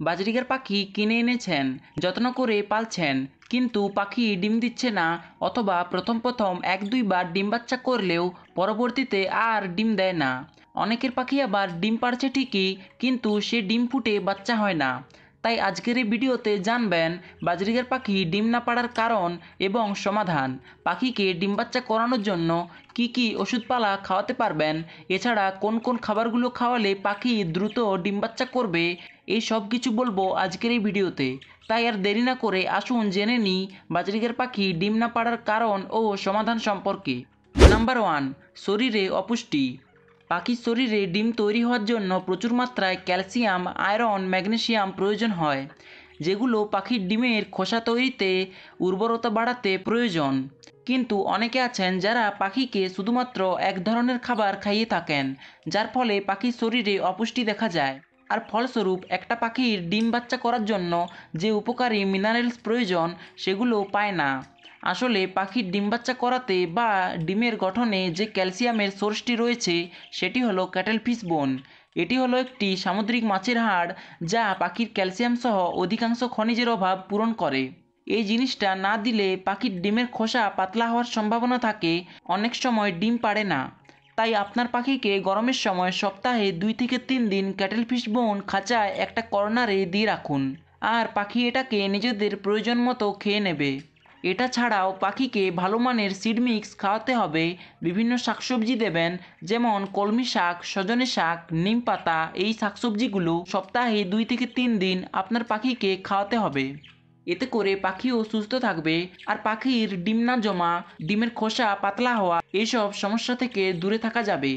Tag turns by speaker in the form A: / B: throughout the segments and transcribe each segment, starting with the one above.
A: Budgerigar পাখি কিনে এনেছেন, যত্ন করে পালছেন, কিন্তু পাখি ডিম দিচ্ছে না, অথবা প্রথম প্রথম 1-2 বার ডিম বাচ্চা করলেও পরবর্তীতে আর ডিম দেয় না। অনেকের পাখি আবার ডিম পাড়ছে ঠিকই, কিন্তু সে ডিম ফুটে বাচ্চা হয় না। তাই আজকের এই ভিডিওতে জানবেন বাজরিগার পাখি ডিম না পাড়ার কারণ এবং সমাধান, পাখিকে ডিম বাচ্চা করানোর জন্য কি কি ওষুধপালা খাওয়াতে পারবেন, এছাড়া কোন কোন খাবারগুলো খাওয়ালে পাখি দ্রুত ডিম বাচ্চা করবে, এই সব কিছু বলবো আজকের এই ভিডিওতে। তাই আর দেরি না করে আসুন জেনে নিই বাজরিগার পাখি ডিম না পাড়ার কারণ ও সমাধান সম্পর্কে। নাম্বার 1, শরীরে অপুষ্টি। পাখির শরীরে ডিম তৈরি হওয়ার জন্য প্রচুর মাত্রায় ক্যালসিয়াম, আয়রন, ম্যাগনেসিয়াম প্রয়োজন হয়, যেগুলো পাখির ডিমের খোসা তৈরিতে উর্বরতা বাড়াতে প্রয়োজন। কিন্তু অনেকে আছেন যারা পাখিকে শুধুমাত্র এক ধরনের খাবার খাইয়ে থাকেন, যার ফলে পাখির শরীরে অপুষ্টি দেখা যায়। আর ফলস্বরূপ একটা পাখির ডিম বাচ্চা করার জন্য যে উপকারী মিনারেলস প্রয়োজন সেগুলো পায় না। আসলে পাখির ডিম বাচ্চা করাতে বা ডিমের গঠনে যে ক্যালসিয়ামের সোর্সটি রয়েছে সেটি হলো ক্যাটেলফিশ বোন। এটি হলো একটি সামুদ্রিক মাছের হাড় যা পাখির ক্যালসিয়াম সহ অধিকাংশ খনিজের অভাব পূরণ করে। এই জিনিসটা না দিলে পাখির ডিমের খোসা পাতলা হওয়ার সম্ভাবনা থাকে, অনেক সময় ডিম পাড়ে না। তাই আপনার পাখিকে গরমের সময় সপ্তাহে 2 থেকে 3 দিন ক্যাটেলফিশ বোন খাঁচায় একটা কর্নারে দিয়ে রাখুন, আর পাখি এটাকে নিজেদের প্রয়োজন মতো খেয়ে নেবে। এটা ছাড়াও পাখিকে ভালো মানের সিড মিক্স খাওয়াতে হবে। বিভিন্ন শাকসবজি দেবেন, যেমন কলমি শাক, সজনে শাক, নিম পাতা। এই শাকসবজিগুলো সপ্তাহে 2 থেকে 3 দিন আপনার পাখিকে খাওয়াতে হবে। এতে করে পাখিও সুস্থ থাকবে, আর পাখির ডিম না জমা, ডিমের খোসা পাতলা হওয়া এইসব সমস্যা থেকে দূরে থাকা যাবে।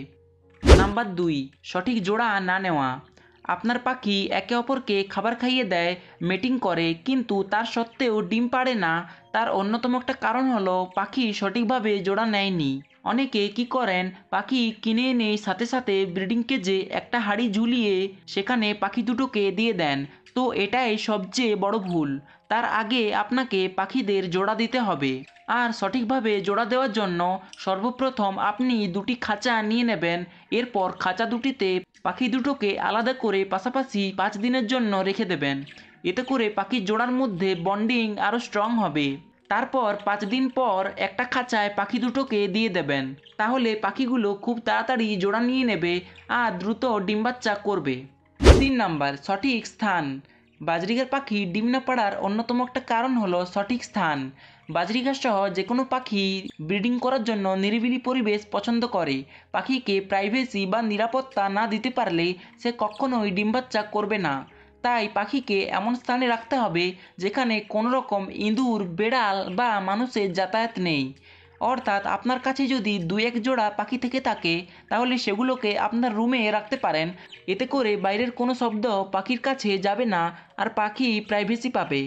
A: নাম্বার 2, সঠিক জোড়া না নেওয়া। আপনার পাখি একে অপরকে খাবার খাইয়ে দেয়, মেটিং করে, কিন্তু তার সত্ত্বেও ডিম পাড়ে না। তার অন্যতম একটা কারণ হলো পাখি সঠিকভাবে জোড়া নেয়নি। অনেকে কি করেন, পাখি কিনে এনে সাথে সাথে ব্রিডিং কেজে একটা হাঁড়ি ঝুলিয়ে সেখানে পাখি দুটোকে দিয়ে দেন। তো এটাই সবচেয়ে বড় ভুল। তার আগে আপনাকে পাখিদের জোড়া দিতে হবে। আর সঠিকভাবে জোড়া দেওয়ার জন্য সর্বপ্রথম আপনি 2টি খাঁচা নিয়ে নেবেন। এরপর খাঁচা দুটিতে পাখি দুটোকে আলাদা করে পাশাপাশি 5 দিনের জন্য রেখে দেবেন। এতে করে পাখির জোড়ার মধ্যে বন্ডিং আরও স্ট্রং হবে। তারপর 5 দিন পর একটা খাঁচায় পাখি দুটোকে দিয়ে দেবেন। তাহলে পাখিগুলো খুব তাড়াতাড়ি জোড়া নিয়ে নেবে আর দ্রুত ডিম বাচ্চা করবে। 3 নাম্বার, সঠিক স্থান। বাজরিগার পাখি ডিম না পাড়ার অন্যতম একটা কারণ হলো সঠিক স্থান। বাজরিগার সহ যে কোনো পাখি ব্রিডিং করার জন্য নিরিবিলি পরিবেশ পছন্দ করে। পাখিকে প্রাইভেসি বা নিরাপত্তা না দিতে পারলে সে কখনোই ডিম বাচ্চা করবে না। তাই পাখিকে এমন স্থানে রাখতে হবে যেখানে কোনো রকম ইঁদুর, বেড়াল বা মানুষের যাতায়াত নেই। অর্থাৎ আপনার কাছে যদি 2-1 জোড়া পাখি থেকে থাকে তাহলে সেগুলোকে আপনার রুমে রাখতে পারেন। এতে করে বাইরের কোনো শব্দ পাখির কাছে যাবে না, আর পাখি প্রাইভেসি পাবে।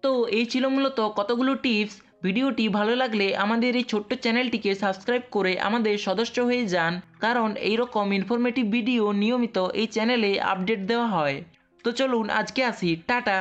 A: তো এই ছিল মূলত কতগুলো টিপস। ভিডিওটি ভালো লাগলে আমাদের এই ছোট্ট চ্যানেলটিকে সাবস্ক্রাইব করে আমাদের সদস্য হয়ে যান, কারণ এইরকম ইনফরমেটিভ ভিডিও নিয়মিত এই চ্যানেলে আপডেট দেওয়া হয়। তো চলুন আজকে আসি, টাটা।